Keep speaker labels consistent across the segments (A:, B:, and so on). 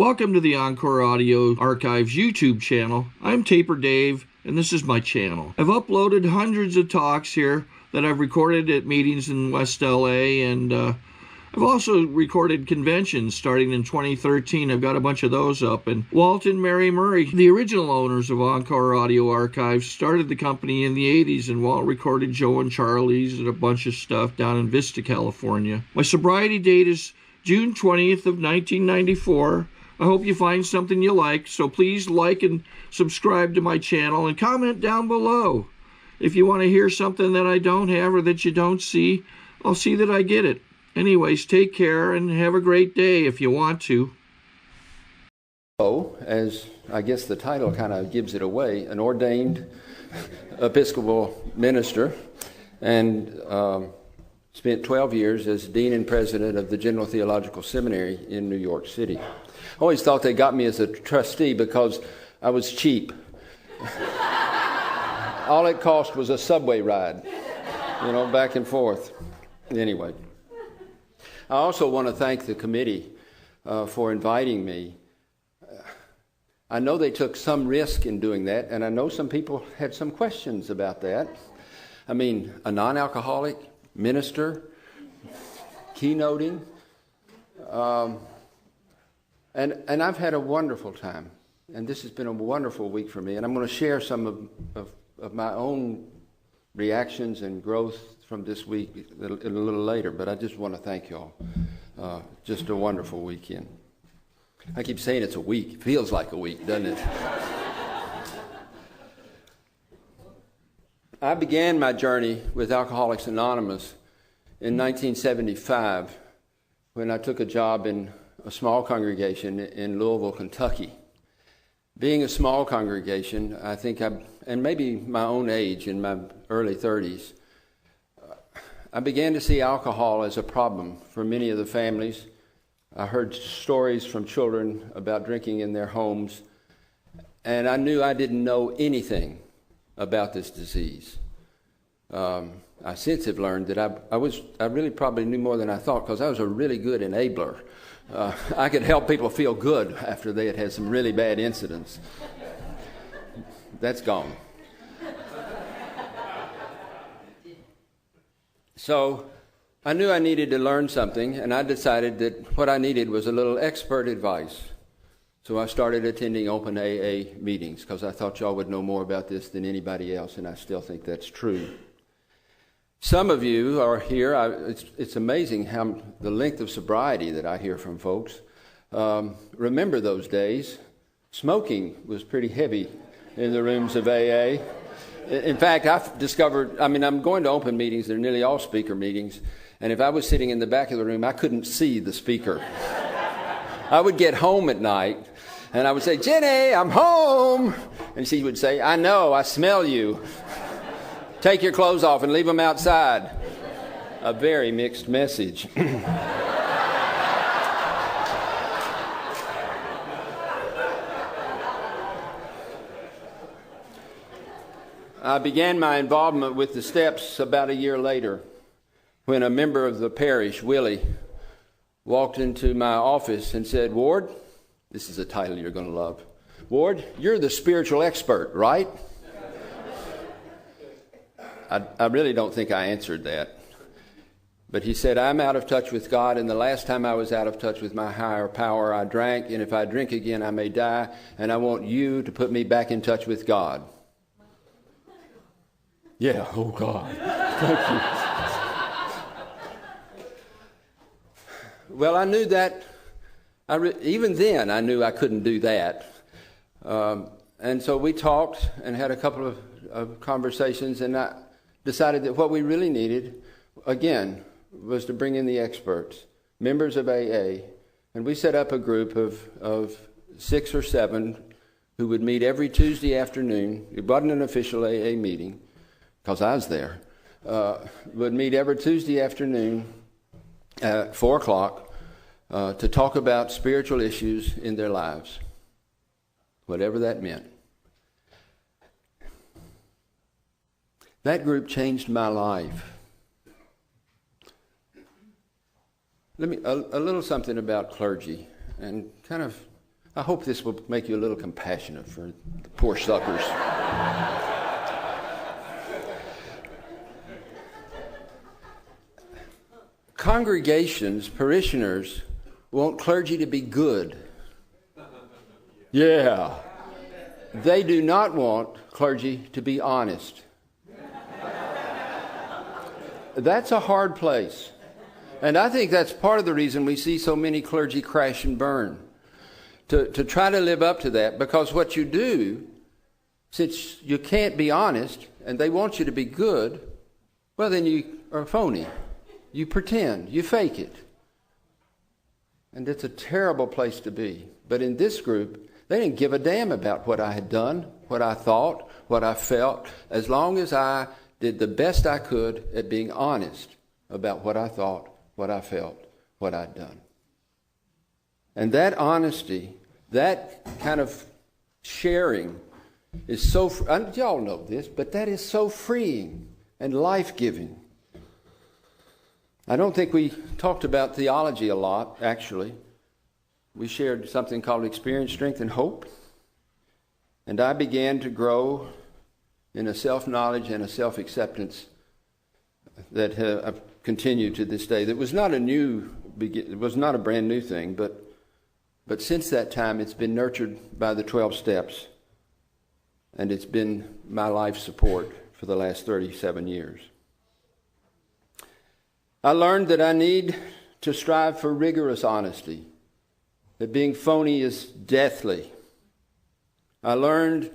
A: Welcome to the Encore Audio Archives YouTube channel. I'm Taper Dave, and this is my channel. I've uploaded hundreds of talks here that I've recorded at meetings in West LA, and I've also recorded conventions starting in 2013. I've got a bunch of those up. And Walt and Mary Murray, the original owners of Encore Audio Archives, started the company in the 80s, and Walt recorded Joe and Charlie's and a bunch of stuff down in Vista, California. My sobriety date is June 20th of 1994. I hope you find something you like, so please like and subscribe to my channel and comment down below. If you want to hear something that I don't have or that you don't see, I'll see that I get it. Anyways, take care and have a great day if you want to.
B: So, as I guess the title kind of gives it away, an ordained Episcopal minister, and spent 12 years as dean and president of the General Theological Seminary in New York City. I always thought they got me as a trustee because I was cheap. All it cost was a subway ride, back and forth. Anyway, I also want to thank the committee for inviting me. I know they took some risk in doing that, and I know some people had some questions about that. I mean, a non-alcoholic minister, keynoting, and I've had a wonderful time, and this has been a wonderful week for me, and I'm going to share some of my own reactions and growth from this week a little later, but I just want to thank y'all. Just a wonderful weekend. I keep saying it's a week. It feels like a week, doesn't it? I began my journey with Alcoholics Anonymous in 1975 when I took a job in a small congregation in Louisville, Kentucky. Being a small congregation, I think and maybe my own age, in my early 30s, I began to see alcohol as a problem for many of the families. I heard stories from children about drinking in their homes, and I knew I didn't know anything about this disease. I since have learned that I really probably knew more than I thought, because I was a really good enabler. I could help people feel good after they had had some really bad incidents. That's gone. So I knew I needed to learn something, and I decided that what I needed was a little expert advice. So I started attending open AA meetings, because I thought y'all would know more about this than anybody else, and I still think that's true. Some of you are here. It's amazing how the length of sobriety that I hear from folks. Remember those days. Smoking was pretty heavy in the rooms of AA. In fact, I've discovered, I'm going to open meetings. They're nearly all speaker meetings. And if I was sitting in the back of the room, I couldn't see the speaker. I would get home at night, and I would say, "Jenny, I'm home." And she would say, "I know, I smell you. Take your clothes off and leave them outside." A very mixed message. I began my involvement with the steps about a year later, when a member of the parish, Willie, walked into my office and said, "Ward," this is a title you're going to love, "Ward, you're the spiritual expert, right?" I really don't think I answered that. But he said, "I'm out of touch with God, and the last time I was out of touch with my higher power, I drank, and if I drink again, I may die, and I want you to put me back in touch with God." Yeah, oh God, thank you. Well, I knew that, even then I knew I couldn't do that. And so we talked and had a couple of conversations, and I decided that what we really needed, again, was to bring in the experts, members of AA, and we set up a group of 6 or 7 who would meet every Tuesday afternoon. It wasn't an official AA meeting, because I was there. Would meet every Tuesday afternoon at 4 o'clock to talk about spiritual issues in their lives, whatever that meant. That group changed my life. A little something about clergy, and kind of I hope this will make you a little compassionate for the poor suckers. Congregations, parishioners, want clergy to be good. Yeah. They do not want clergy to be honest. That's a hard place. And I think that's part of the reason we see so many clergy crash and burn. To try to live up to that, because what you do, since you can't be honest and they want you to be good, well, then you are phony. You pretend, you fake it. And it's a terrible place to be. But in this group, they didn't give a damn about what I had done, what I thought, what I felt, as long as I did the best I could at being honest about what I thought, what I felt, what I'd done. And that honesty, that kind of sharing is so, y'all know this, but that is so freeing and life-giving. I don't think we talked about theology a lot, actually. We shared something called experience, strength, and hope. And I began to grow in a self-knowledge and a self-acceptance that I've continued to this day. That was not it was not a brand new thing, but since that time it's been nurtured by the 12 steps, and it's been my life support for the last 37 years. I learned that I need to strive for rigorous honesty, that being phony is deathly. I learned,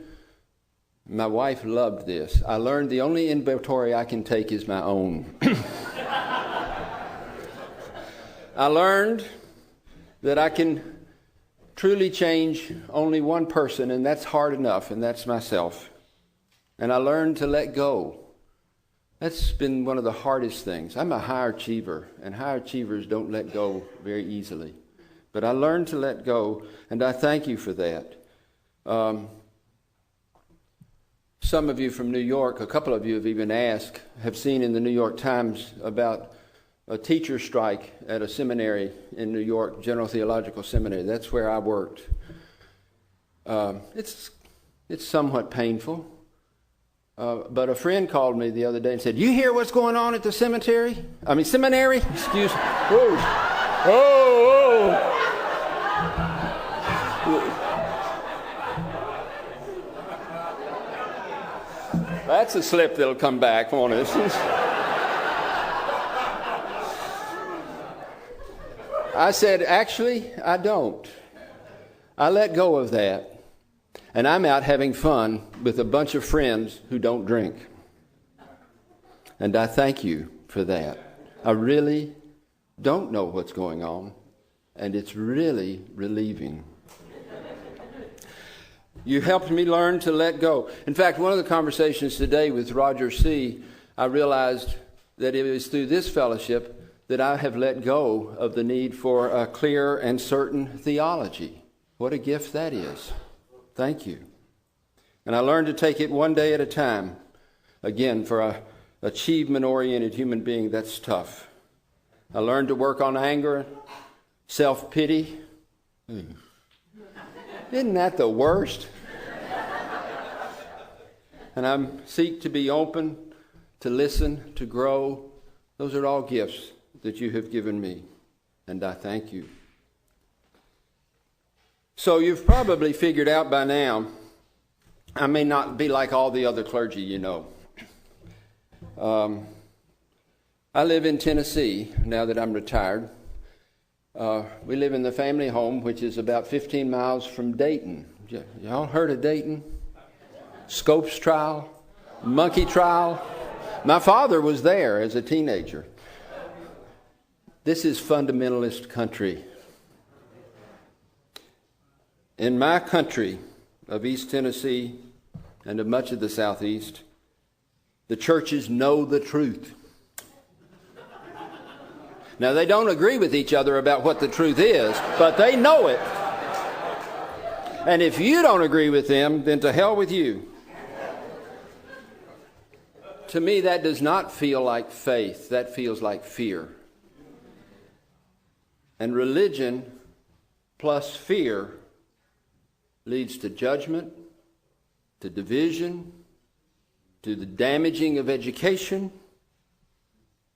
B: my wife loved this, I learned the only inventory I can take is my own. I learned that I can truly change only one person, and that's hard enough, and that's myself. And I learned to let go. That's been one of the hardest things. I'm a high achiever, and high achievers don't let go very easily. But I learned to let go, and I thank you for that. Some of you from New York, a couple of you have even asked, have seen in the New York Times about a teacher strike at a seminary in New York, General Theological Seminary. That's where I worked. It's somewhat painful. But a friend called me the other day and said, "You hear what's going on at the seminary? Excuse me. Oh. That's a slip that'll come back, won't it?" I said, "Actually, I don't. I let go of that. And I'm out having fun with a bunch of friends who don't drink. And I thank you for that. I really don't know what's going on, and it's really relieving." You helped me learn to let go. In fact, one of the conversations today with Roger C., I realized that it was through this fellowship that I have let go of the need for a clear and certain theology. What a gift that is. Thank you. And I learned to take it one day at a time. Again, for an achievement-oriented human being, that's tough. I learned to work on anger, self-pity. Isn't that the worst? And I seek to be open, to listen, to grow. Those are all gifts that you have given me, and I thank you. So you've probably figured out by now, I may not be like all the other clergy you know. I live in Tennessee now that I'm retired. We live in the family home, which is about 15 miles from Dayton. Y'all heard of Dayton? Scopes trial, monkey trial. My father was there as a teenager. This is fundamentalist country. In my country of East Tennessee and of much of the Southeast, the churches know the truth. Now, they don't agree with each other about what the truth is, but they know it. And if you don't agree with them, then to hell with you. To me, that does not feel like faith. That feels like fear. And religion plus fear leads to judgment, to division, to the damaging of education,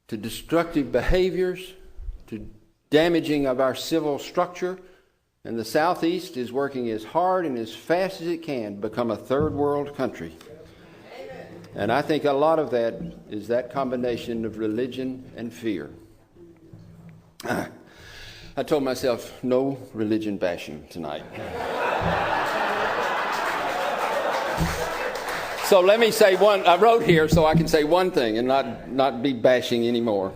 B: to destructive behaviors, to damaging of our civil structure. And the Southeast is working as hard and as fast as it can to become a third world country. And I think a lot of that is that combination of religion and fear. I told myself, no religion bashing tonight. So let me say one. I wrote here so I can say one thing and not be bashing anymore.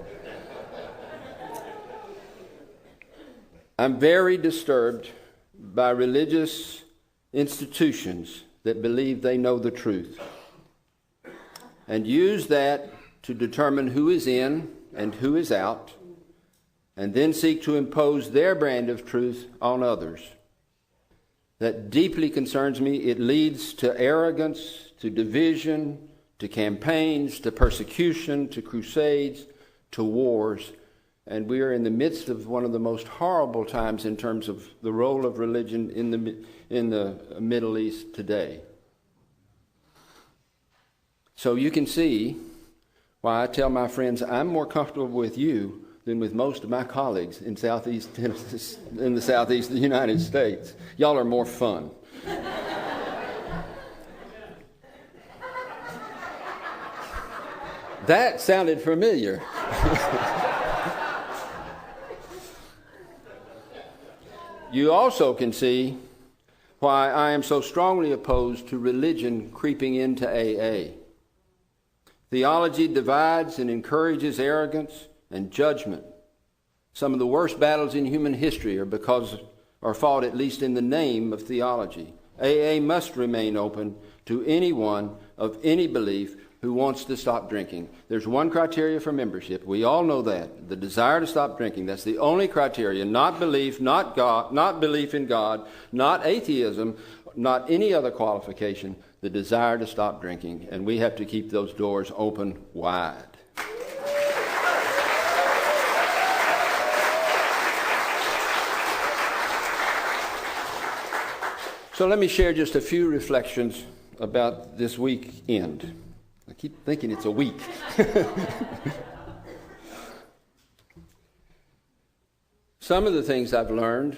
B: I'm very disturbed by religious institutions that believe they know the truth and use that to determine who is in and who is out, and then seek to impose their brand of truth on others. That deeply concerns me. It leads to arrogance, to division, to campaigns, to persecution, to crusades, to wars. And we are in the midst of one of the most horrible times in terms of the role of religion in the Middle East today. So you can see why I tell my friends I'm more comfortable with you than with most of my colleagues in the Southeast of the United States. Y'all are more fun. That sounded familiar. You also can see why I am so strongly opposed to religion creeping into AA. Theology divides and encourages arrogance and judgment. Some of the worst battles in human history are fought at least in the name of theology. AA must remain open to anyone of any belief who wants to stop drinking. There's one criteria for membership. We all know that. The desire to stop drinking. That's the only criteria. Not belief, not God, not belief in God, not atheism, not any other qualification. The desire to stop drinking. And we have to keep those doors open wide. So let me share just a few reflections about this weekend. I keep thinking it's a week. Some of the things I've learned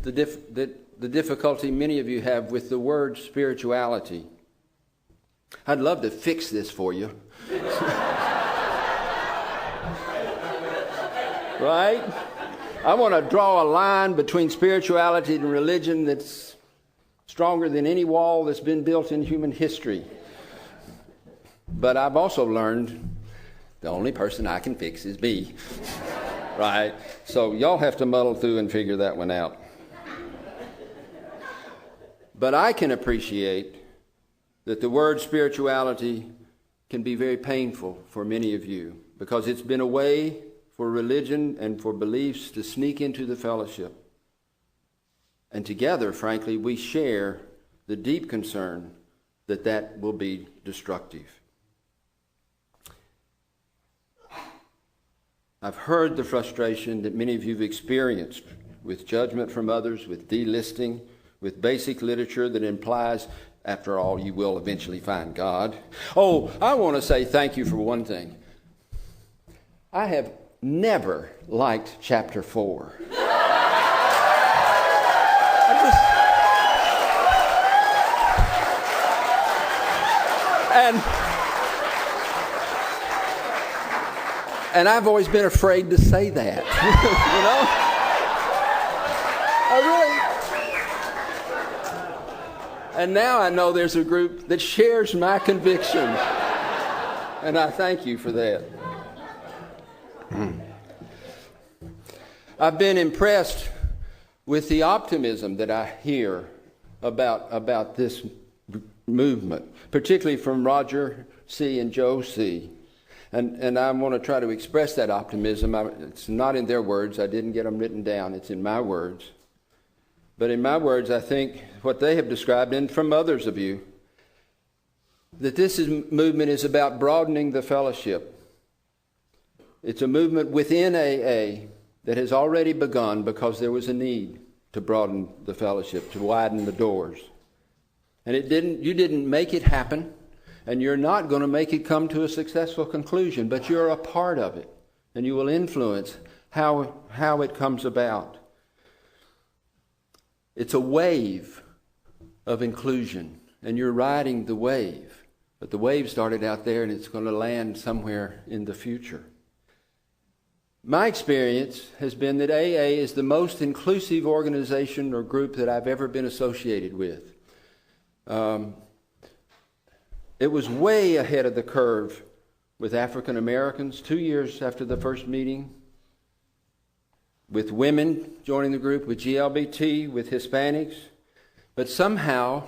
B: the difficulty many of you have with the word spirituality. I'd love to fix this for you. Right? I want to draw a line between spirituality and religion that's stronger than any wall that's been built in human history. But I've also learned the only person I can fix is me. Right? So y'all have to muddle through and figure that one out. But I can appreciate that the word spirituality can be very painful for many of you because it's been a way for religion and for beliefs to sneak into the fellowship. And together, frankly, we share the deep concern that that will be destructive. I've heard the frustration that many of you have experienced with judgment from others, with delisting, with basic literature that implies, after all, you will eventually find God. Oh, I want to say thank you for one thing. I have never liked chapter 4. And I've always been afraid to say that. You know? I really. And now I know there's a group that shares my conviction. And I thank you for that. I've been impressed with the optimism that I hear about this movement, particularly from Roger C. and Joe C. And I want to try to express that optimism. It's not in their words. I didn't get them written down. It's in my words. But in my words, I think what they have described, and from others of you, that this movement is about broadening the fellowship. It's a movement within AA that has already begun because there was a need. to broaden the fellowship, to widen the doors. And you didn't make it happen, and you're not going to make it come to a successful conclusion, but you're a part of it, and you will influence how it comes about. It's a wave of inclusion, and you're riding the wave. But the wave started out there, and it's going to land somewhere in the future. My experience has been that AA is the most inclusive organization or group that I've ever been associated with. It was way ahead of the curve with African Americans 2 years after the first meeting, with women joining the group, with GLBT, with Hispanics. But somehow,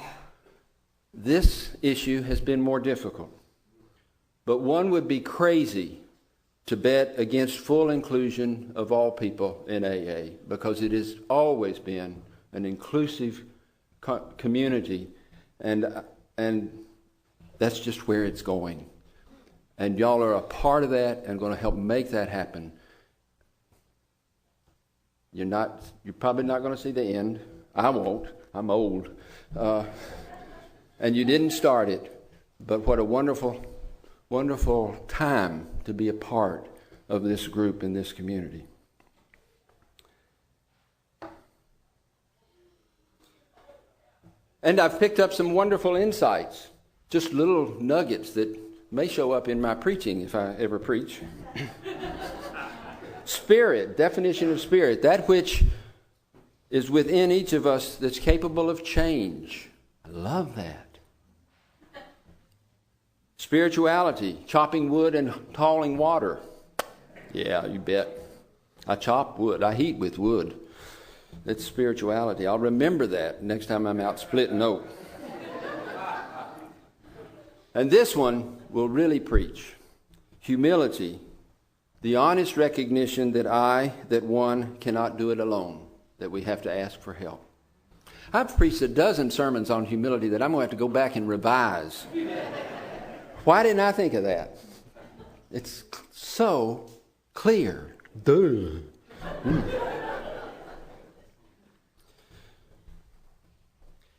B: this issue has been more difficult. But one would be crazy to bet against full inclusion of all people in AA, because it has always been an inclusive community, and that's just where it's going. And y'all are a part of that and going to help make that happen. You're probably not going to see the end. I won't. I'm old. And you didn't start it, but what a wonderful, wonderful time to be a part of this group in this community. And I've picked up some wonderful insights, just little nuggets that may show up in my preaching if I ever preach. Spirit, definition of spirit, that which is within each of us that's capable of change. I love that. Spirituality, chopping wood and hauling water. Yeah, you bet. I chop wood. I heat with wood. That's spirituality. I'll remember that next time I'm out splitting oak. And this one will really preach. Humility, the honest recognition that one cannot do it alone, that we have to ask for help. I've preached a dozen sermons on humility that I'm going to have to go back and revise. Why didn't I think of that? It's so clear. Duh.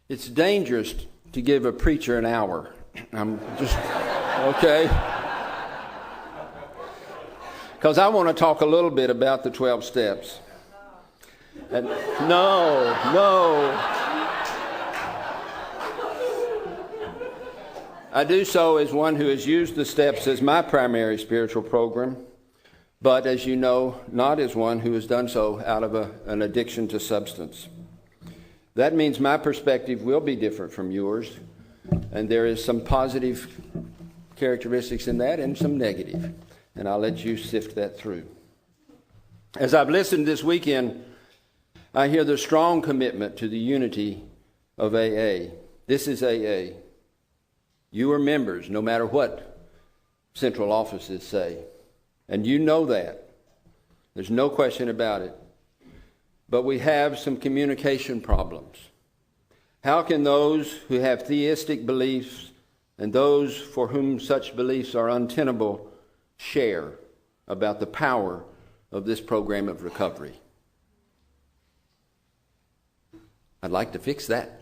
B: It's dangerous to give a preacher an hour. I'm just, okay? Because I want to talk a little bit about the 12 steps. And no. I do so as one who has used the steps as my primary spiritual program, but as you know, not as one who has done so out of an addiction to substance. That means my perspective will be different from yours, and there is some positive characteristics in that and some negative, and I'll let you sift that through. As I've listened this weekend, I hear the strong commitment to the unity of AA. This is AA. You are members, no matter what central offices say. And you know that. There's no question about it. But we have some communication problems. How can those who have theistic beliefs and those for whom such beliefs are untenable share about the power of this program of recovery? I'd like to fix that.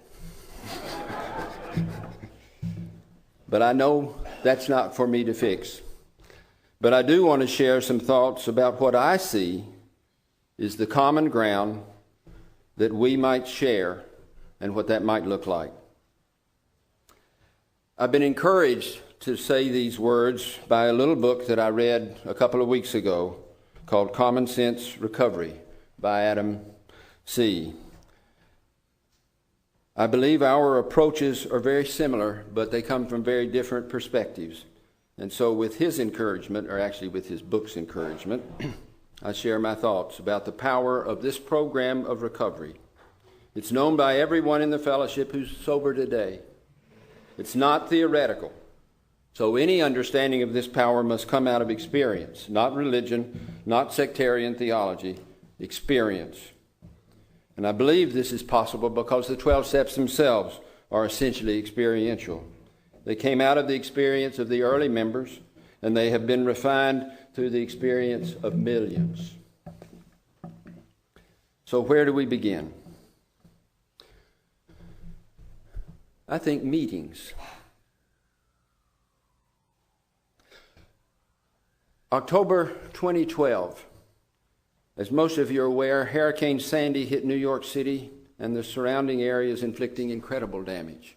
B: But I know that's not for me to fix. But I do want to share some thoughts about what I see is the common ground that we might share and what that might look like. I've been encouraged to say these words by a little book that I read a couple of weeks ago called Common Sense Recovery by Adam C. I believe our approaches are very similar, but they come from very different perspectives. And so with his encouragement, or actually with his book's encouragement, I share my thoughts about the power of this program of recovery. It's known by everyone in the fellowship who's sober today. It's not theoretical. So any understanding of this power must come out of experience, not religion, not sectarian theology, experience. And I believe this is possible because the 12 steps themselves are essentially experiential. They came out of the experience of the early members, and they have been refined through the experience of millions. So where do we begin? I think meetings. October 2012. As most of you are aware, Hurricane Sandy hit New York City and the surrounding areas, inflicting incredible damage.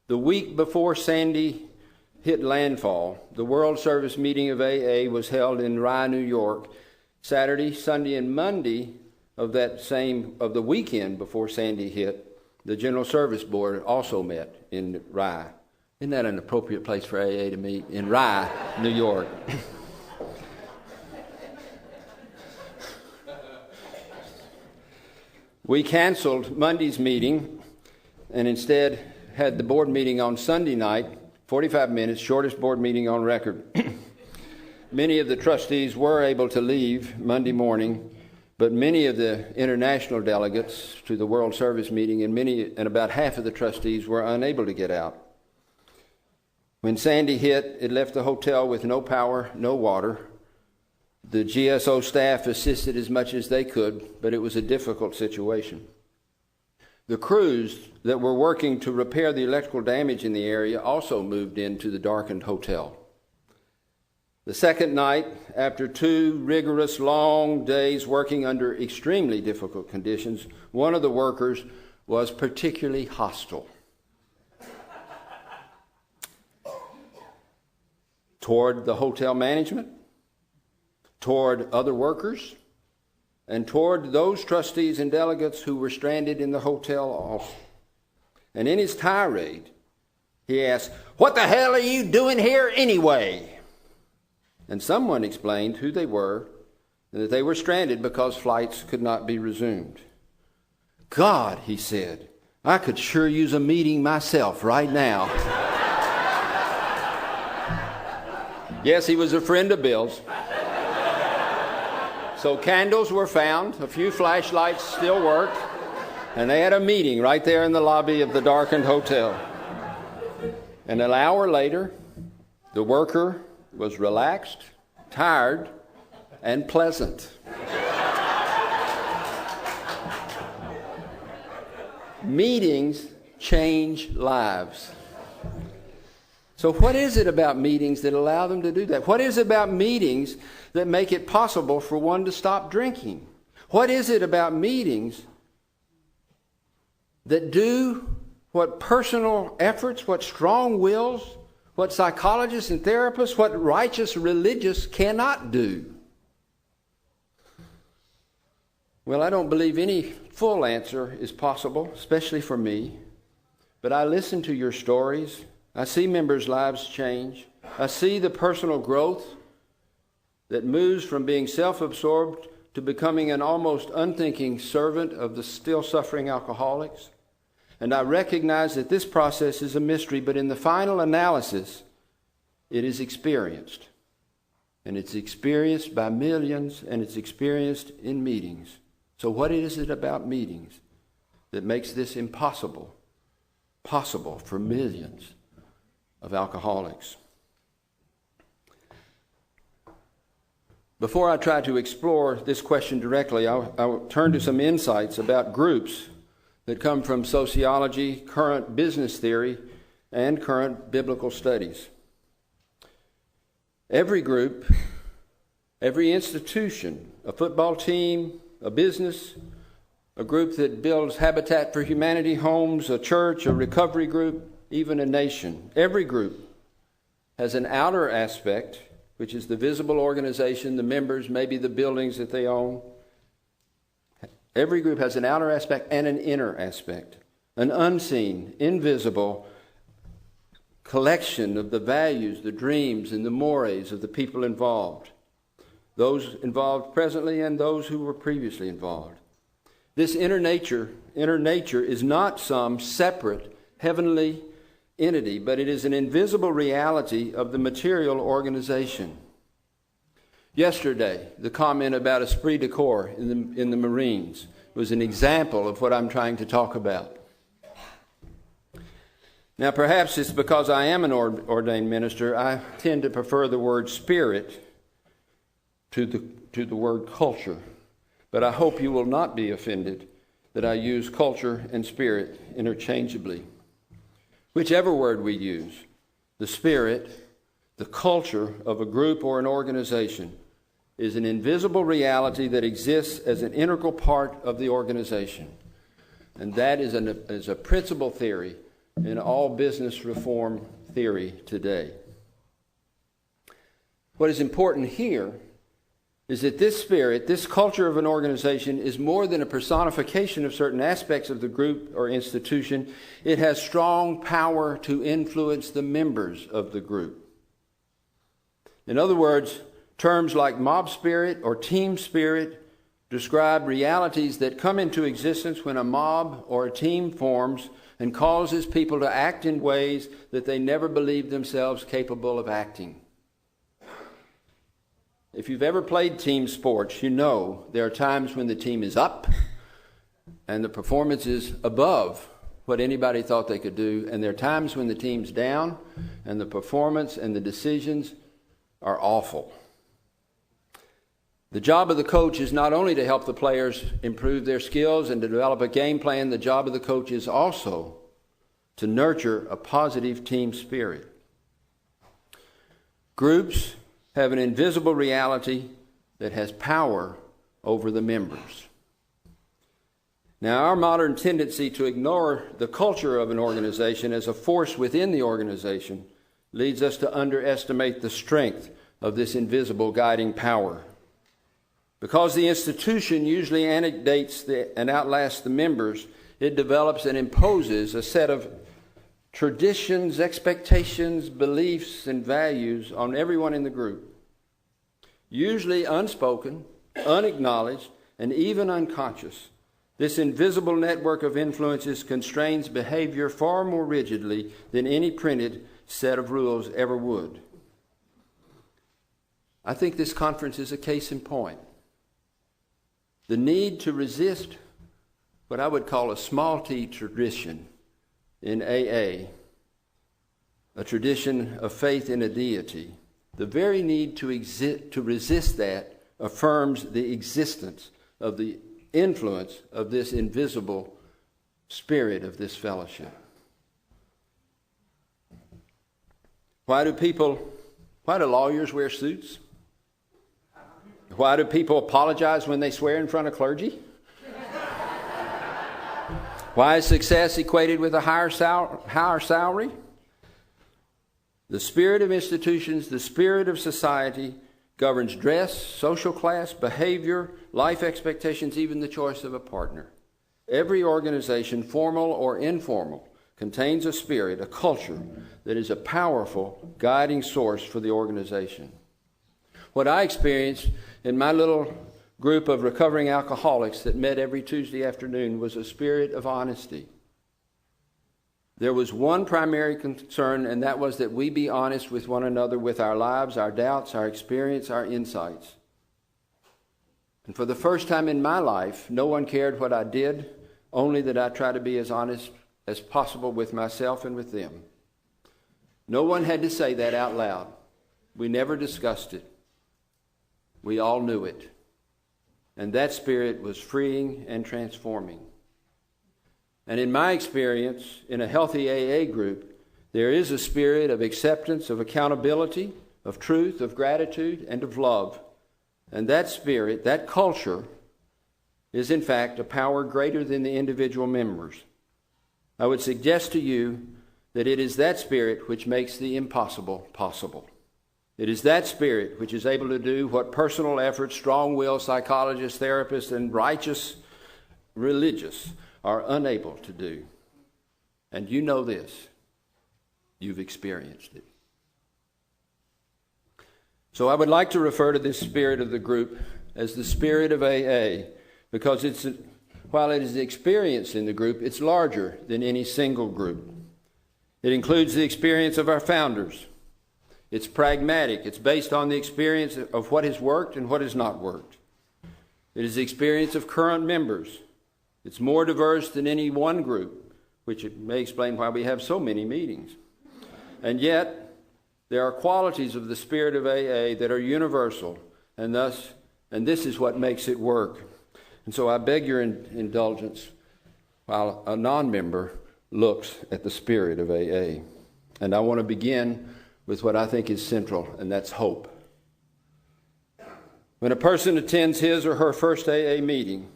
B: The week before Sandy hit landfall, the World Service meeting of AA was held in Rye, New York. Saturday, Sunday, and Monday of the weekend before Sandy hit, the General Service Board also met in Rye. Isn't that an appropriate place for AA to meet? In Rye, New York. We canceled Monday's meeting and instead had the board meeting on Sunday night, 45 minutes, shortest board meeting on record. Many of the trustees were able to leave Monday morning, but many of the international delegates to the World Service meeting and about half of the trustees were unable to get out. When Sandy hit, it left the hotel with no power, no water. The GSO staff assisted as much as they could, but it was a difficult situation. The crews that were working to repair the electrical damage in the area also moved into the darkened hotel. The second night, after 2 rigorous, long days working under extremely difficult conditions, one of the workers was particularly hostile toward the hotel management, toward other workers, and toward those trustees and delegates who were stranded in the hotel also. And in his tirade, he asked, "What the hell are you doing here anyway?" And someone explained who they were and that they were stranded because flights could not be resumed. "God," he said, "I could sure use a meeting myself right now." Yes, he was a friend of Bill's. So candles were found, a few flashlights still worked, and they had a meeting right there in the lobby of the darkened hotel. And an hour later, the worker was relaxed, tired, and pleasant. Meetings change lives. So what is it about meetings that allow them to do that? What is it about meetings that make it possible for one to stop drinking? What is it about meetings that do what personal efforts, what strong wills, what psychologists and therapists, what righteous religious cannot do? Well, I don't believe any full answer is possible, especially for me. But I listen to your stories. I see members' lives change. I see the personal growth that moves from being self-absorbed to becoming an almost unthinking servant of the still suffering alcoholics. And I recognize that this process is a mystery, but in the final analysis, it is experienced. And it's experienced by millions, and it's experienced in meetings. So what is it about meetings that makes this possible for millions of alcoholics? Before I try to explore this question directly, I'll turn to some insights about groups that come from sociology, current business theory, and current biblical studies. Every group, every institution, a football team, a business, a group that builds Habitat for Humanity homes, a church, a recovery group, even a nation. Every group has an outer aspect, which is the visible organization, the members, maybe the buildings that they own. Every group has an outer aspect and an inner aspect, an unseen, invisible collection of the values, the dreams, and the mores of the people involved, those involved presently and those who were previously involved. This inner nature is not some separate heavenly entity, but it is an invisible reality of the material organization. Yesterday, the comment about esprit de corps in the Marines was an example of what I'm trying to talk about. Now, perhaps it's because I am an ordained minister, I tend to prefer the word spirit to the word culture. But I hope you will not be offended that I use culture and spirit interchangeably. Whichever word we use, the spirit, the culture of a group or an organization is an invisible reality that exists as an integral part of the organization. And that is a principal theory in all business reform theory today. What is important here is that this spirit, this culture of an organization, is more than a personification of certain aspects of the group or institution. It has strong power to influence the members of the group. In other words, terms like mob spirit or team spirit describe realities that come into existence when a mob or a team forms and causes people to act in ways that they never believed themselves capable of acting. If you've ever played team sports, you know there are times when the team is up and the performance is above what anybody thought they could do, and there are times when the team's down and the performance and the decisions are awful. The job of the coach is not only to help the players improve their skills and to develop a game plan, the job of the coach is also to nurture a positive team spirit. Groups have an invisible reality that has power over the members. Now, our modern tendency to ignore the culture of an organization as a force within the organization leads us to underestimate the strength of this invisible guiding power. Because the institution usually antedates and outlasts the members, it develops and imposes a set of traditions, expectations, beliefs, and values on everyone in the group. Usually unspoken, unacknowledged, and even unconscious. This invisible network of influences constrains behavior far more rigidly than any printed set of rules ever would. I think this conference is a case in point. The need to resist what I would call a small t tradition in AA, a tradition of faith in a deity. The very need to resist that affirms the existence of the influence of this invisible spirit of this fellowship. Why do lawyers wear suits? Why do people apologize when they swear in front of clergy? Why is success equated with a higher salary? The spirit of institutions, the spirit of society governs dress, social class, behavior, life expectations, even the choice of a partner. Every organization, formal or informal, contains a spirit, a culture that is a powerful guiding source for the organization. What I experienced in my little group of recovering alcoholics that met every Tuesday afternoon was a spirit of honesty. There was one primary concern, and that was that we be honest with one another with our lives, our doubts, our experience, our insights. And for the first time in my life, no one cared what I did, only that I try to be as honest as possible with myself and with them. No one had to say that out loud. We never discussed it. We all knew it. And that spirit was freeing and transforming. And in my experience, in a healthy AA group, there is a spirit of acceptance, of accountability, of truth, of gratitude, and of love. And that spirit, that culture, is in fact a power greater than the individual members. I would suggest to you that it is that spirit which makes the impossible possible. It is that spirit which is able to do what personal effort, strong will, psychologists, therapists, and righteous religious are unable to do. And you know this. You've experienced it. So I would like to refer to this spirit of the group as the spirit of AA, because while it is experienced in the group, it's larger than any single group. It includes the experience of our founders. It's pragmatic. It's based on the experience of what has worked and what has not worked. It is the experience of current members. It's more diverse than any one group, which may explain why we have so many meetings. And yet, there are qualities of the spirit of AA that are universal, and this is what makes it work. And so I beg your indulgence while a non-member looks at the spirit of AA. And I want to begin with what I think is central, and that's hope. When a person attends his or her first AA meeting,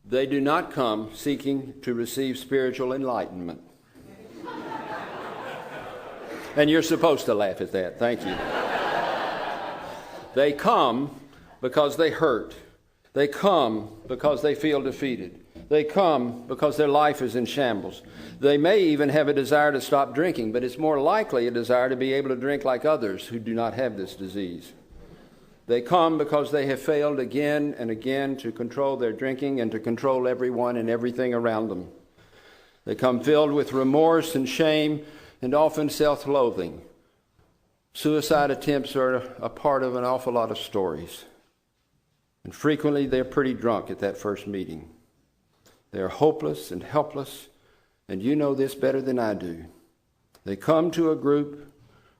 B: they do not come seeking to receive spiritual enlightenment. And you're supposed to laugh at that. Thank you. They come because they hurt. They come because they feel defeated. They come because their life is in shambles. They may even have a desire to stop drinking, but it's more likely a desire to be able to drink like others who do not have this disease. They come because they have failed again and again to control their drinking and to control everyone and everything around them. They come filled with remorse and shame and often self-loathing. Suicide attempts are a part of an awful lot of stories. And frequently they're pretty drunk at that first meeting. They're hopeless and helpless, and you know this better than I do. They come to a group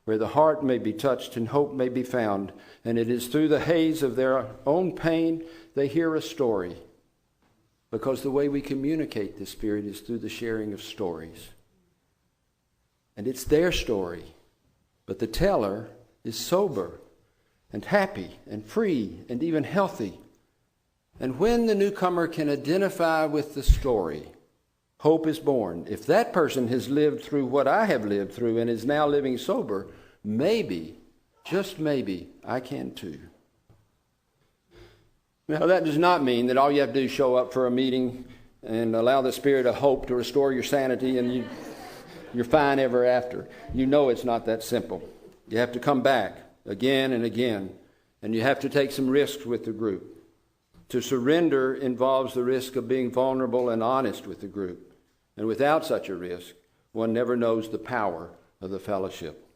B: where the heart may be touched and hope may be found, and it is through the haze of their own pain they hear a story, because the way we communicate the Spirit is through the sharing of stories. And it's their story, but the teller is sober and happy and free and even healthy. And when the newcomer can identify with the story, hope is born. If that person has lived through what I have lived through and is now living sober, maybe, just maybe, I can too. Now, that does not mean that all you have to do is show up for a meeting and allow the Spirit of hope to restore your sanity and you're fine ever after. You know it's not that simple. You have to come back again and again, and you have to take some risks with the group. To surrender involves the risk of being vulnerable and honest with the group. And without such a risk, one never knows the power of the fellowship.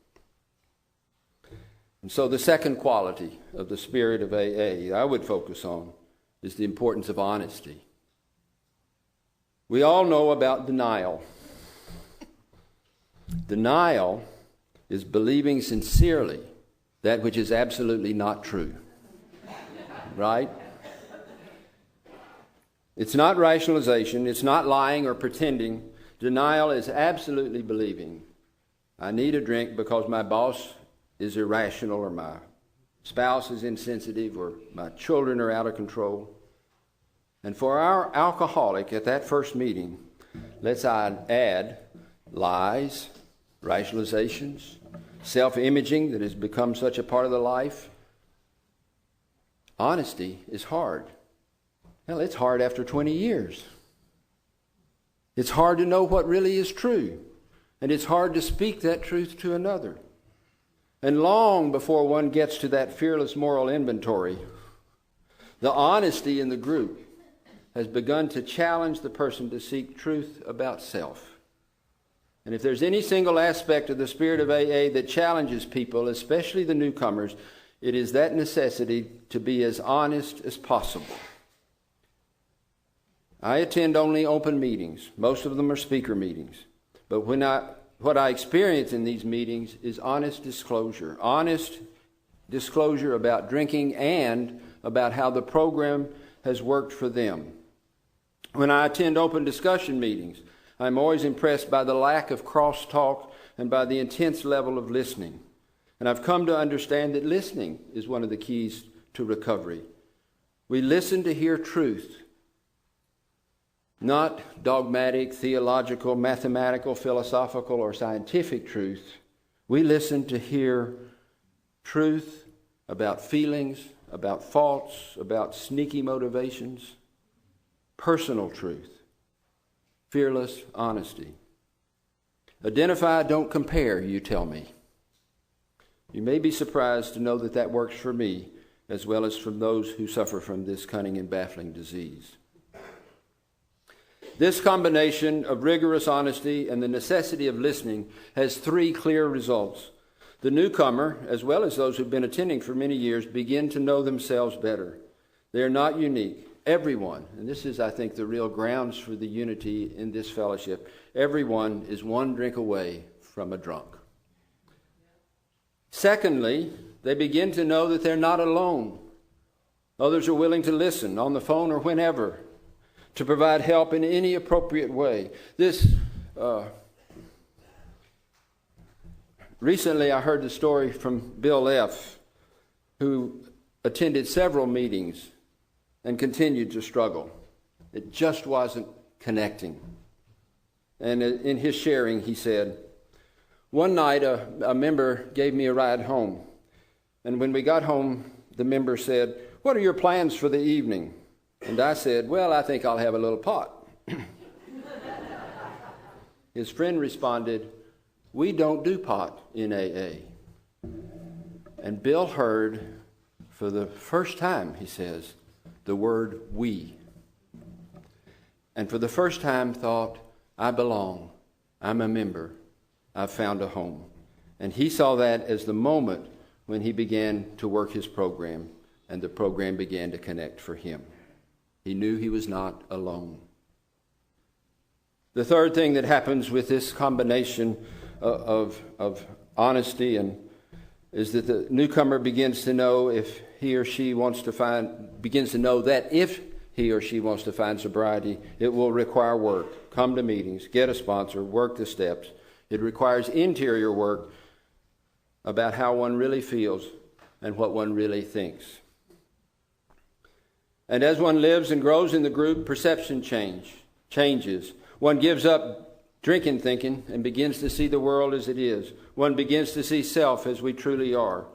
B: And so the second quality of the spirit of AA I would focus on is the importance of honesty. We all know about denial. Denial is believing sincerely that which is absolutely not true. Right? It's not rationalization. It's not lying or pretending. Denial is absolutely believing. I need a drink because my boss is irrational, or my spouse is insensitive, or my children are out of control. And for our alcoholic at that first meeting, let's add lies, rationalizations, self-imaging that has become such a part of the life. Honesty is hard. Well, it's hard after 20 years. It's hard to know what really is true. And it's hard to speak that truth to another. And long before one gets to that fearless moral inventory, the honesty in the group has begun to challenge the person to seek truth about self. And if there's any single aspect of the spirit of AA that challenges people, especially the newcomers, it is that necessity to be as honest as possible. I attend only open meetings. Most of them are speaker meetings. But what I experience in these meetings is honest disclosure. Honest disclosure about drinking and about how the program has worked for them. When I attend open discussion meetings, I'm always impressed by the lack of crosstalk and by the intense level of listening. And I've come to understand that listening is one of the keys to recovery. We listen to hear truth. Not dogmatic, theological, mathematical, philosophical, or scientific truth. We listen to hear truth about feelings, about faults, about sneaky motivations, personal truth, fearless honesty. Identify, don't compare, you tell me. You may be surprised to know that that works for me as well as from those who suffer from this cunning and baffling disease. This combination of rigorous honesty and the necessity of listening has three clear results. The newcomer, as well as those who've been attending for many years, begin to know themselves better. They are not unique. Everyone, and this is, I think, the real grounds for the unity in this fellowship, everyone is one drink away from a drunk. Secondly, they begin to know that they're not alone. Others are willing to listen on the phone or whenever, to provide help in any appropriate way. This Recently, I heard the story from Bill F., who attended several meetings and continued to struggle. It just wasn't connecting. And in his sharing, he said, one night a member gave me a ride home. And when we got home, the member said, "What are your plans for the evening?" And I said, "Well, I think I'll have a little pot." His friend responded, "We don't do pot in AA." And Bill heard for the first time, he says, the word "we." And for the first time thought, I belong. I'm a member. I've found a home. And he saw that as the moment when he began to work his program, and the program began to connect for him. He knew he was not alone. The third thing that happens with this combination of honesty is that the newcomer begins to know if he or she wants to find sobriety, it will require work. Come to meetings, get a sponsor, work the steps. It requires interior work about how one really feels and what one really thinks. And as one lives and grows in the group, perception changes. One gives up drinking thinking and begins to see the world as it is. One begins to see self as we truly are.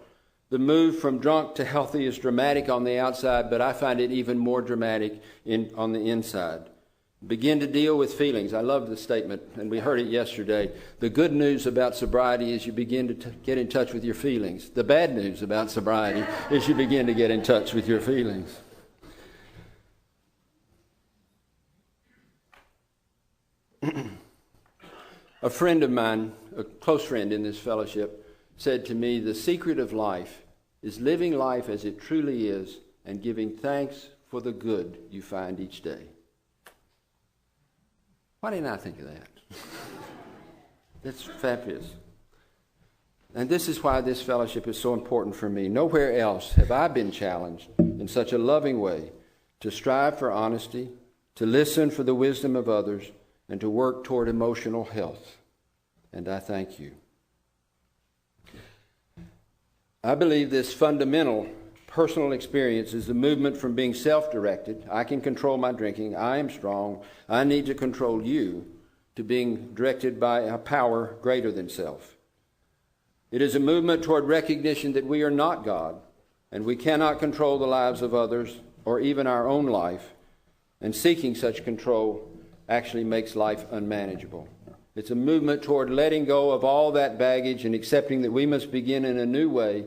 B: The move from drunk to healthy is dramatic on the outside, but I find it even more dramatic on the inside. Begin to deal with feelings. I love the statement, and we heard it yesterday. The good news about sobriety is you begin to get in touch with your feelings. The bad news about sobriety is you begin to get in touch with your feelings. A friend of mine, a close friend in this fellowship, said to me, the secret of life is living life as it truly is and giving thanks for the good you find each day. Why didn't I think of that? That's fabulous. And this is why this fellowship is so important for me. Nowhere else have I been challenged in such a loving way to strive for honesty, to listen for the wisdom of others, and to work toward emotional health. And I thank you. I believe this fundamental personal experience is the movement from being self-directed, I can control my drinking, I am strong, I need to control you, to being directed by a power greater than self. It is a movement toward recognition that we are not God, and we cannot control the lives of others or even our own life, and seeking such control actually makes life unmanageable. It's a movement toward letting go of all that baggage and accepting that we must begin in a new way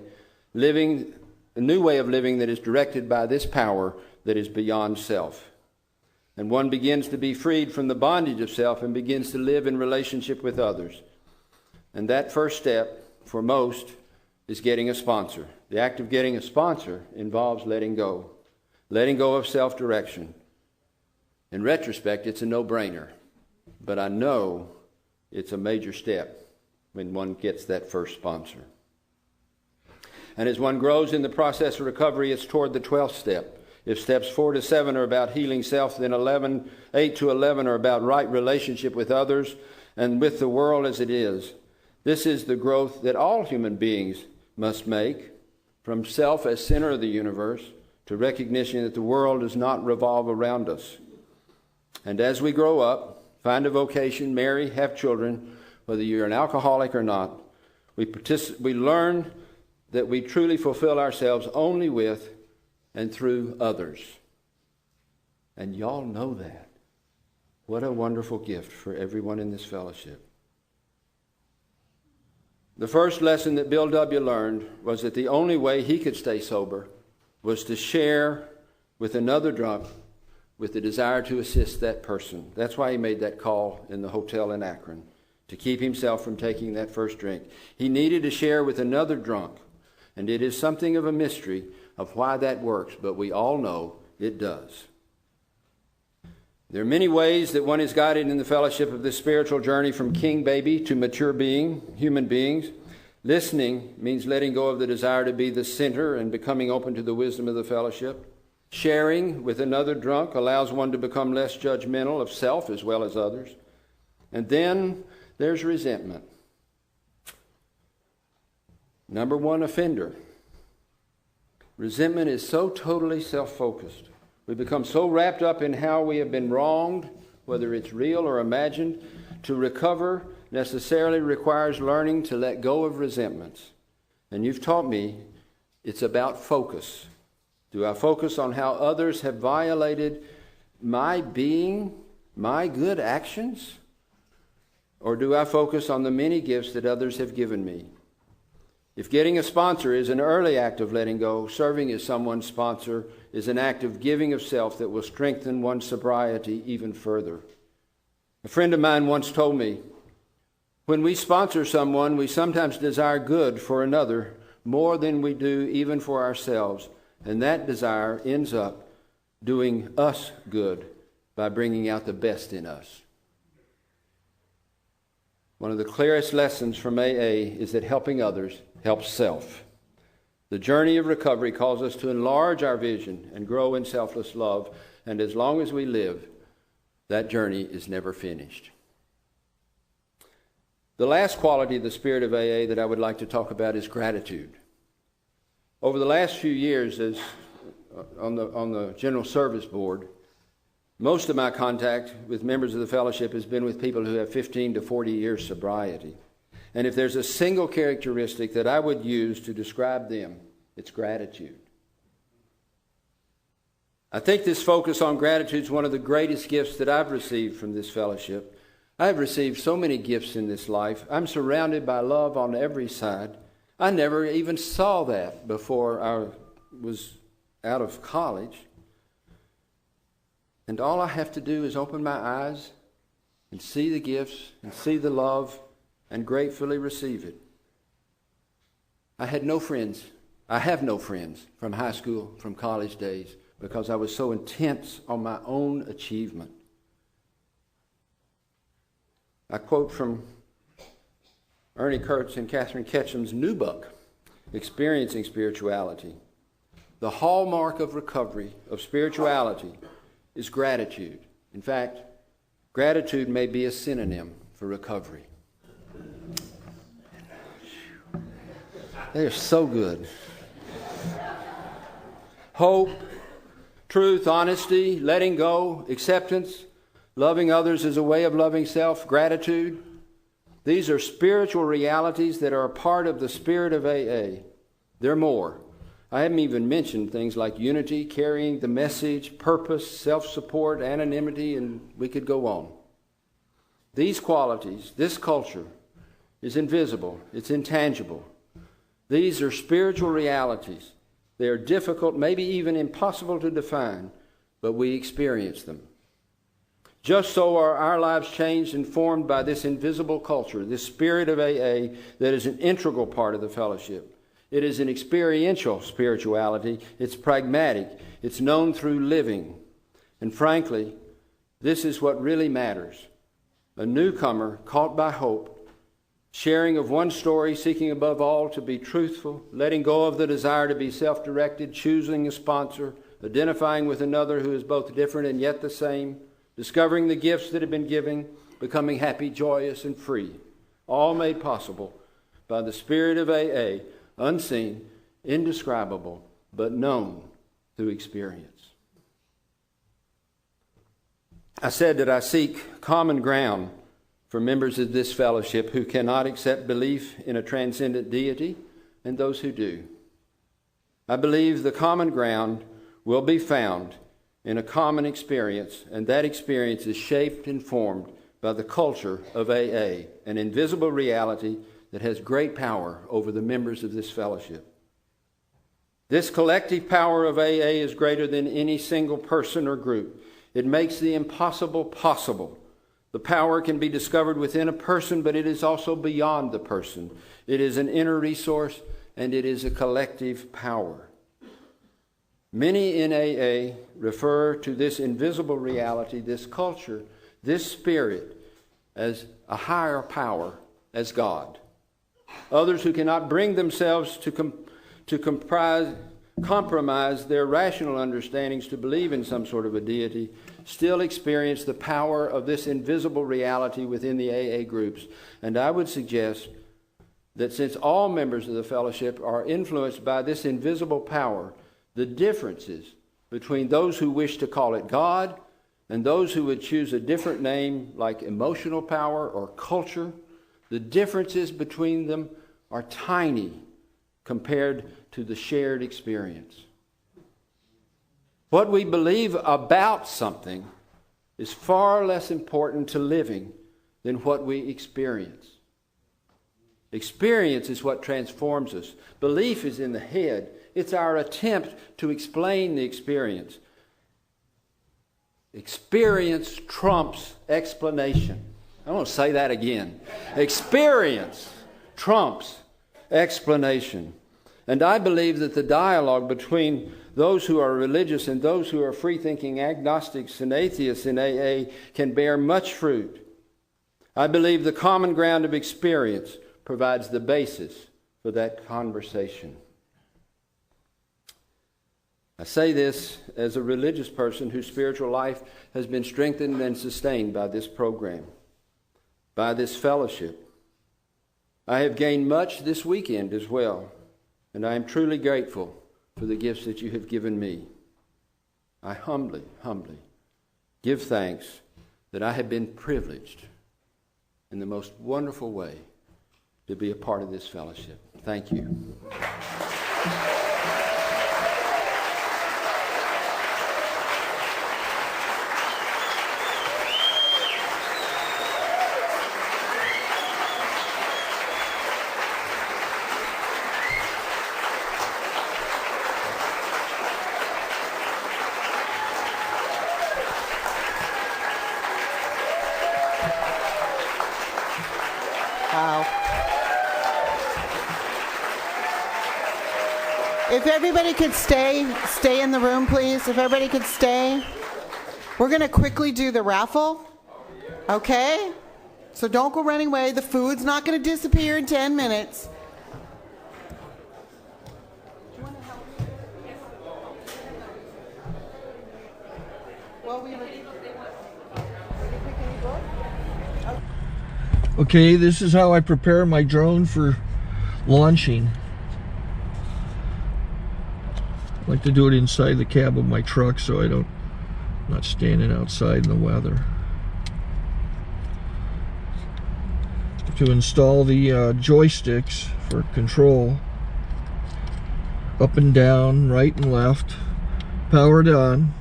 B: of living that is directed by this power that is beyond self. And one begins to be freed from the bondage of self and begins to live in relationship with others. And that first step, for most, is getting a sponsor. The act of getting a sponsor involves letting go of self-direction. In retrospect, it's a no-brainer, but I know it's a major step when one gets that first sponsor. And as one grows in the process of recovery, it's toward the 12th step. If steps 4 to 7 are about healing self, then 8 to 11 are about right relationship with others and with the world as it is. This is the growth that all human beings must make, from self as center of the universe to recognition that the world does not revolve around us. And as we grow up, find a vocation, marry, have children, whether you're an alcoholic or not, we learn that we truly fulfill ourselves only with and through others. And y'all know that. What a wonderful gift for everyone in this fellowship. The first lesson that Bill W. learned was that the only way he could stay sober was to share with another drunk with the desire to assist that person. That's why he made that call in the hotel in Akron, to keep himself from taking that first drink. He needed to share with another drunk, and it is something of a mystery of why that works, but we all know it does. There are many ways that one is guided in the fellowship of this spiritual journey from king baby to mature being, human beings. Listening means letting go of the desire to be the center and becoming open to the wisdom of the fellowship. Sharing with another drunk allows one to become less judgmental of self as well as others. And then there's resentment. Number one offender. Resentment is so totally self-focused. We become so wrapped up in how we have been wronged, whether it's real or imagined. To recover necessarily requires learning to let go of resentments. And you've taught me it's about focus. Do I focus on how others have violated my being, my good actions? Or do I focus on the many gifts that others have given me? If getting a sponsor is an early act of letting go, serving as someone's sponsor is an act of giving of self that will strengthen one's sobriety even further. A friend of mine once told me, when we sponsor someone, we sometimes desire good for another more than we do even for ourselves. And that desire ends up doing us good by bringing out the best in us. One of the clearest lessons from AA is that helping others helps self. The journey of recovery calls us to enlarge our vision and grow in selfless love. And as long as we live, that journey is never finished. The last quality of the spirit of AA that I would like to talk about is gratitude. Over the last few years, as on the General Service Board, most of my contact with members of the fellowship has been with people who have 15 to 40 years sobriety. And if there's a single characteristic that I would use to describe them, it's gratitude. I think this focus on gratitude is one of the greatest gifts that I've received from this fellowship. I've received so many gifts in this life. I'm surrounded by love on every side. I never even saw that before I was out of college. And all I have to do is open my eyes and see the gifts and see the love and gratefully receive it. I had no friends. I have no friends from high school, from college days, because I was so intense on my own achievement. I quote from Ernie Kurtz and Catherine Ketchum's new book, Experiencing Spirituality. The hallmark of recovery, of spirituality, is gratitude. In fact, gratitude may be a synonym for recovery. They are so good. Hope, truth, honesty, letting go, acceptance, loving others as a way of loving self, gratitude. These are spiritual realities that are a part of the spirit of AA. They're more. I haven't even mentioned things like unity, carrying the message, purpose, self-support, anonymity, and we could go on. These qualities, this culture, is invisible. It's intangible. These are spiritual realities. They are difficult, maybe even impossible to define, but we experience them. Just so are our lives changed and formed by this invisible culture, this spirit of AA that is an integral part of the fellowship. It is an experiential spirituality. It's pragmatic. It's known through living. And frankly, this is what really matters. A newcomer caught by hope, sharing of one story, seeking above all to be truthful, letting go of the desire to be self-directed, choosing a sponsor, identifying with another who is both different and yet the same, discovering the gifts that have been given, becoming happy, joyous, and free, all made possible by the spirit of AA, unseen, indescribable, but known through experience. I said that I seek common ground for members of this fellowship who cannot accept belief in a transcendent deity and those who do. I believe the common ground will be found in a common experience, and that experience is shaped and formed by the culture of AA, an invisible reality that has great power over the members of this fellowship. This collective power of AA is greater than any single person or group. It makes the impossible possible. The power can be discovered within a person, but it is also beyond the person. It is an inner resource, and it is a collective power. Many in AA refer to this invisible reality, this culture, this spirit, as a higher power, as God. Others who cannot bring themselves to comprise compromise their rational understandings to believe in some sort of a deity, still experience the power of this invisible reality within the AA groups. And I would suggest that since all members of the fellowship are influenced by this invisible power, the differences between those who wish to call it God and those who would choose a different name like emotional power or culture, the differences between them are tiny compared to the shared experience. What we believe about something is far less important to living than what we experience. Experience is what transforms us. Belief is in the head. It's our attempt to explain the experience. Experience trumps explanation. I want to say that again. Experience trumps explanation. And I believe that the dialogue between those who are religious and those who are free-thinking agnostics and atheists in AA can bear much fruit. I believe the common ground of experience provides the basis for that conversation. I say this as a religious person whose spiritual life has been strengthened and sustained by this program, by this fellowship. I have gained much this weekend as well, and I am truly grateful for the gifts that you have given me. I humbly give thanks that I have been privileged in the most wonderful way to be a part of this fellowship. Thank you.
C: Wow. If everybody could stay in the room, please. If everybody could stay. We're going to quickly do the raffle. Okay? So don't go running away. The food's not going to disappear in 10 minutes.
A: Okay, this is how I prepare my drone for launching. I like to do it inside the cab of my truck so I'm not standing outside in the weather. To install the joysticks for control, up and down, right and left, powered on.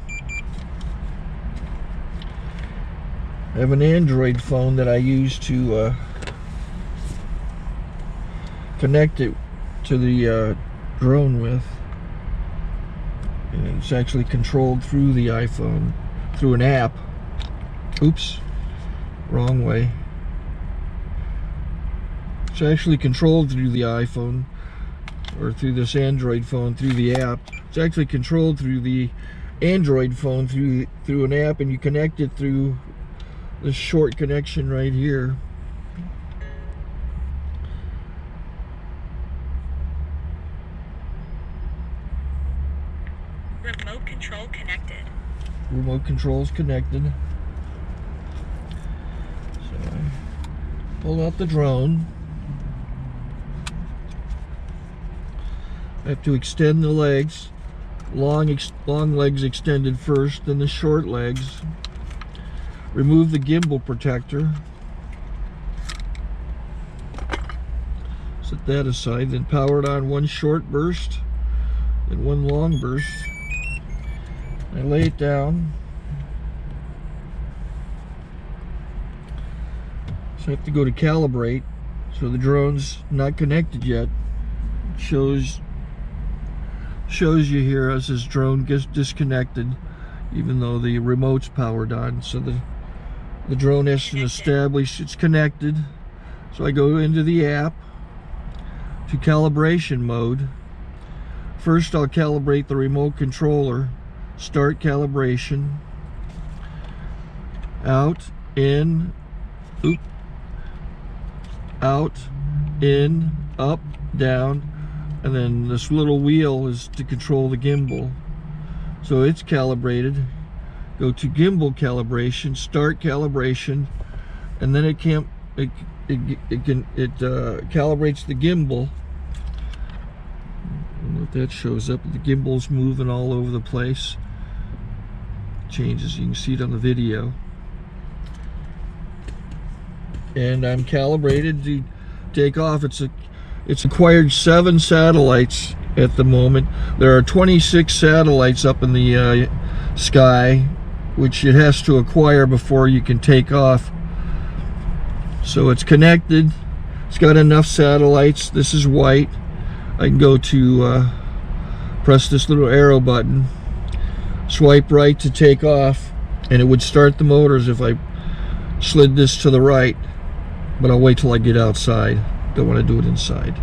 A: I have an Android phone that I use to connect it to the drone with. And it's actually controlled through the iPhone, through an app. Oops, wrong way. It's actually controlled through the iPhone, or through this Android phone, through the app. It's actually controlled through the Android phone, through an app, and you connect it through this short connection right here.
D: Remote control connected.
A: Remote control's connected. So I pull out the drone. I have to extend the legs. Long legs extended first, then the short legs. Remove the gimbal protector. Set that aside, then power it on one short burst, then one long burst. I lay it down. So I have to go to calibrate. So the drone's not connected yet. It shows you here as this drone gets disconnected, even though the remote's powered on. So the drone has to establish it's connected. So I go into the app to calibration mode. First I'll calibrate the remote controller. Start calibration. Out, in, out, in, up, down. and then this little wheel is to control the gimbal. So it's calibrated. Go to gimbal calibration, start calibration, and then it calibrates the gimbal. I don't know if that shows up. The gimbal's moving all over the place. Changes, you can see it on the video. And I'm calibrated to take off. It's acquired 7 satellites at the moment. There are 26 satellites up in the sky, which it has to acquire before you can take off. So it's connected. It's got enough satellites. This is white. I can go to press this little arrow button, swipe right to take off, and it would start the motors if I slid this to the right. But I'll wait till I get outside. Don't want to do it inside.